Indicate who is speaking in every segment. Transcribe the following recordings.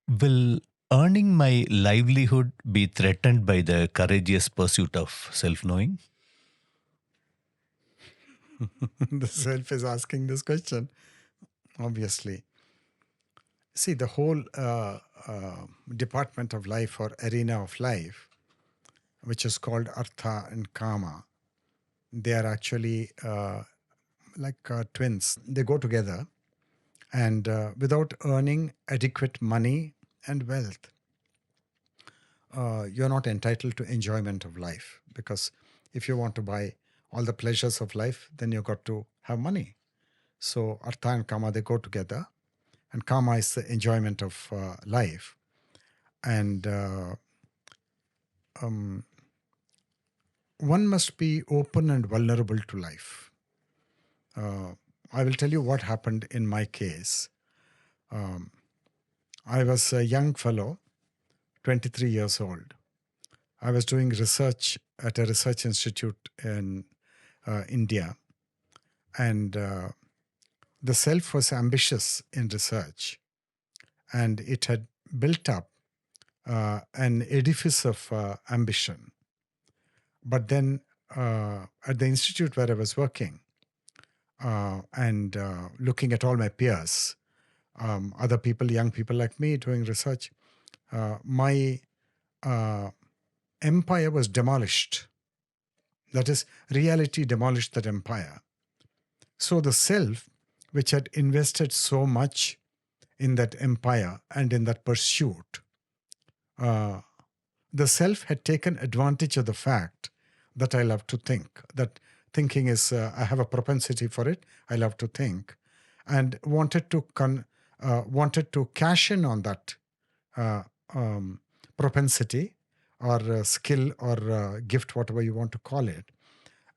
Speaker 1: Will earning my livelihood be threatened by the courageous pursuit of self-knowing?
Speaker 2: The self is asking this question, obviously. See, the whole department of life or arena of life, which is called Artha and Kama, they are actually twins. They go together, and without earning adequate money and wealth, you're not entitled to enjoyment of life. Because if you want to buy all the pleasures of life, then you've got to have money. So Artha and Kama, they go together. And Kama is the enjoyment of life. And one must be open and vulnerable to life. I will tell you what happened in my case. I was a young fellow, 23 years old. I was doing research at a research institute in India. And the self was ambitious in research. And it had built up an edifice of ambition. But then at the institute where I was working and looking at all my peers, other people, young people like me doing research, my empire was demolished. That is, reality demolished that empire. So the self, which had invested so much in that empire and in that pursuit, the self had taken advantage of the fact that I love to think, that thinking is, I have a propensity for it, I love to think, and wanted to cash in on that propensity or skill or gift, whatever you want to call it,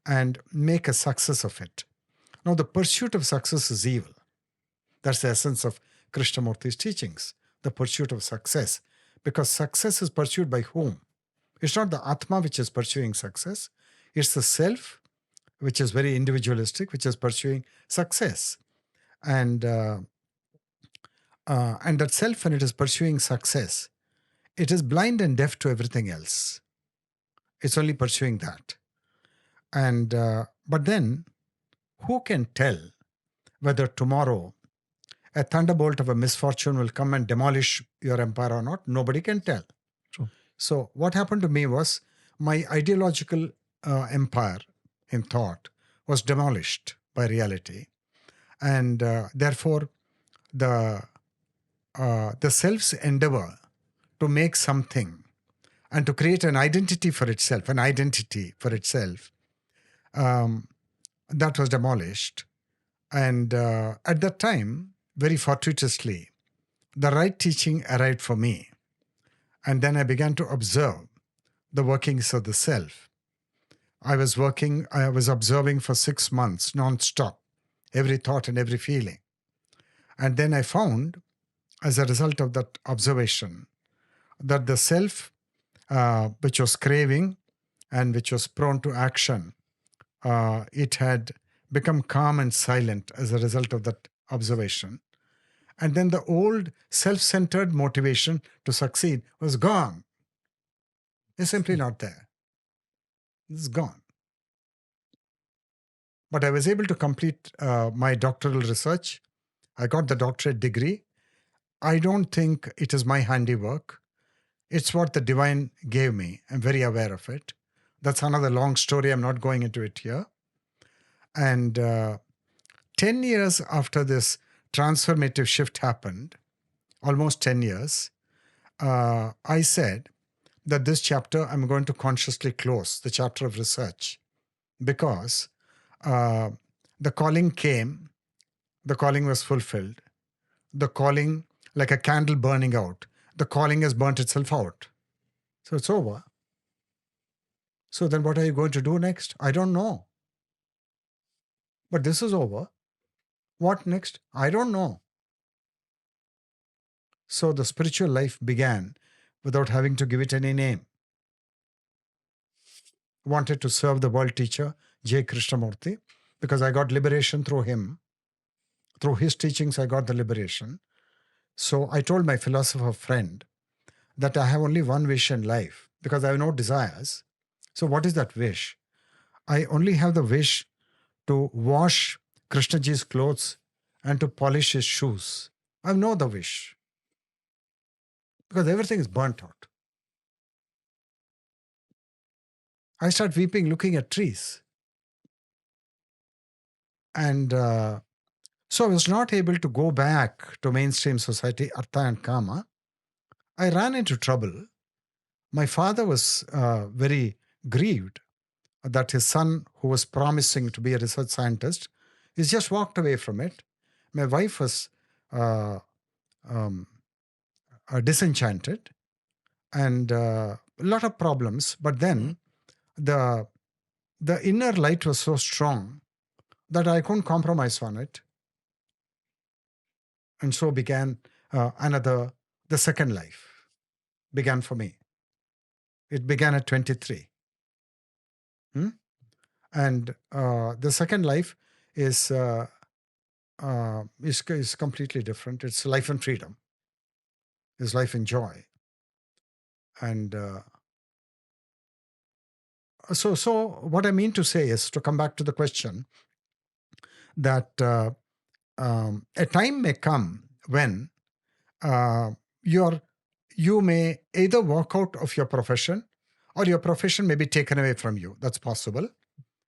Speaker 2: and make a success of it. Now, the pursuit of success is evil. That's the essence of Krishnamurti's teachings, the pursuit of success. Because success is pursued by whom? It's not the Atma which is pursuing success. It's the self, which is very individualistic, which is pursuing success. And that self, when it is pursuing success, it is blind and deaf to everything else. It's only pursuing that. And but then, who can tell whether tomorrow a thunderbolt of a misfortune will come and demolish your empire or not? Nobody can tell.
Speaker 1: True.
Speaker 2: So what happened to me was my ideological empire in thought was demolished by reality. And therefore, the self's endeavor to make something and to create an identity for itself, that was demolished. And at that time, very fortuitously, the right teaching arrived for me. And then I began to observe the workings of the self. I was observing for 6 months non-stop, every thought and every feeling. And then I found, as a result of that observation, that the self, which was craving and which was prone to action, it had become calm and silent as a result of that observation. And then the old self-centered motivation to succeed was gone. It's simply not there. It's gone. But I was able to complete my doctoral research. I got the doctorate degree. I don't think it is my handiwork. It's what the divine gave me. I'm very aware of it. That's another long story. I'm not going into it here. And 10 years after this transformative shift happened, almost 10 years, I said that this chapter I'm going to consciously close, the chapter of research, because the calling came, the calling was fulfilled. The calling, like a candle burning out, the calling has burnt itself out. So it's over. So then what are you going to do next? I don't know. But this is over. What next? I don't know. So the spiritual life began without having to give it any name. Wanted to serve the world teacher, J. Krishnamurti, because I got liberation through him. Through his teachings, I got the liberation. So I told my philosopher friend that I have only one wish in life because I have no desires. So what is that wish? I only have the wish to wash Krishnaji's clothes and to polish his shoes. I have no other wish because everything is burnt out. I start weeping looking at trees. And so I was not able to go back to mainstream society, Artha and Kama. I ran into trouble. My father was very grieved that his son, who was promising to be a research scientist, is just walked away from it. My wife was uh, um, disenchanted and a lot of problems. But then the inner light was so strong that I couldn't compromise on it. And so began the second life began for me. It began at 23. And the second life is completely different. It's life and freedom. It's life and joy. And so what I mean to say is, to come back to the question, that a time may come when you may either walk out of your profession or your profession may be taken away from you. That's possible.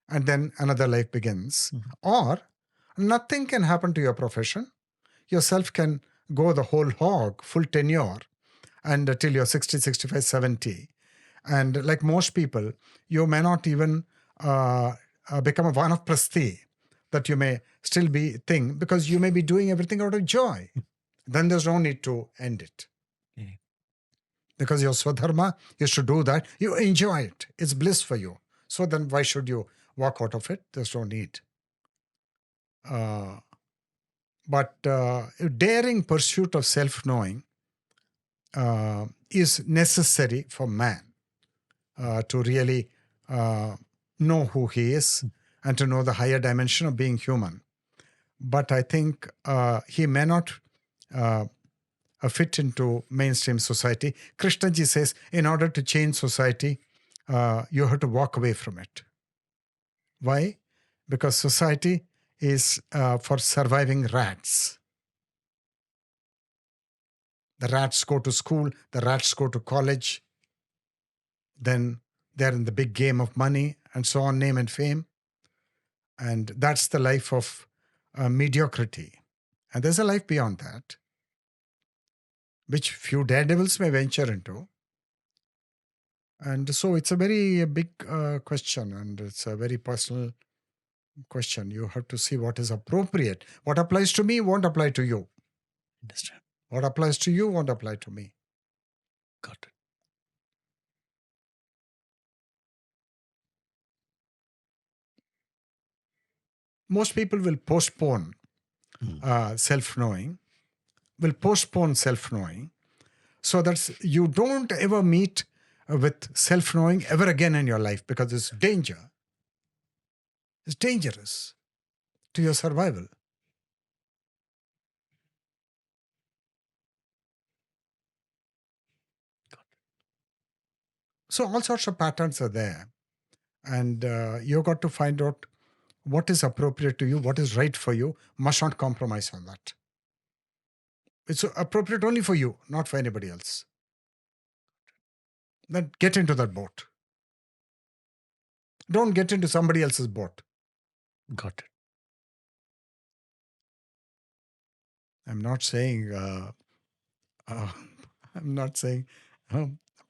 Speaker 2: And then another life begins. Or nothing can happen to your profession. Yourself can go the whole hog, full tenure, and till you're 60, 65, 70. And like most people, you may not even become a vanaprasthi, that you may still be thing, because you may be doing everything out of joy. Then there's no need to end it. Because your swadharma is to do that. You enjoy it. It's bliss for you. So then why should you walk out of it? There's no need. But daring pursuit of self-knowing is necessary for man to really know who he is and to know the higher dimension of being human. But I think he may not fit into mainstream society. Krishnaji says, in order to change society, you have to walk away from it. Why? Because society is for surviving rats. The rats go to school, the rats go to college, then they're in the big game of money and so on, name and fame. And that's the life of mediocrity. And there's a life beyond that, which few daredevils may venture into. And so it's a very big question, and it's a very personal question. You have to see what is appropriate. What applies to me won't apply to you.
Speaker 1: Understand.
Speaker 2: What applies to you won't apply to me.
Speaker 1: Got it.
Speaker 2: Most people will postpone self-knowing, so that you don't ever meet with self-knowing ever again in your life, because it's danger. It's dangerous to your survival. So all sorts of patterns are there. And you've got to find out what is appropriate to you, what is right for you. Must not compromise on that. It's appropriate only for you, not for anybody else. Then get into that boat. Don't get into somebody else's boat.
Speaker 1: Got it.
Speaker 2: I'm not saying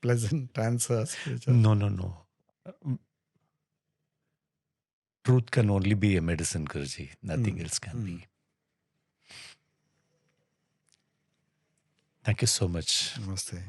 Speaker 2: pleasant answers.
Speaker 1: No. Truth can only be a medicine, Guruji. Nothing else can be. Thank you so much.
Speaker 2: Namaste.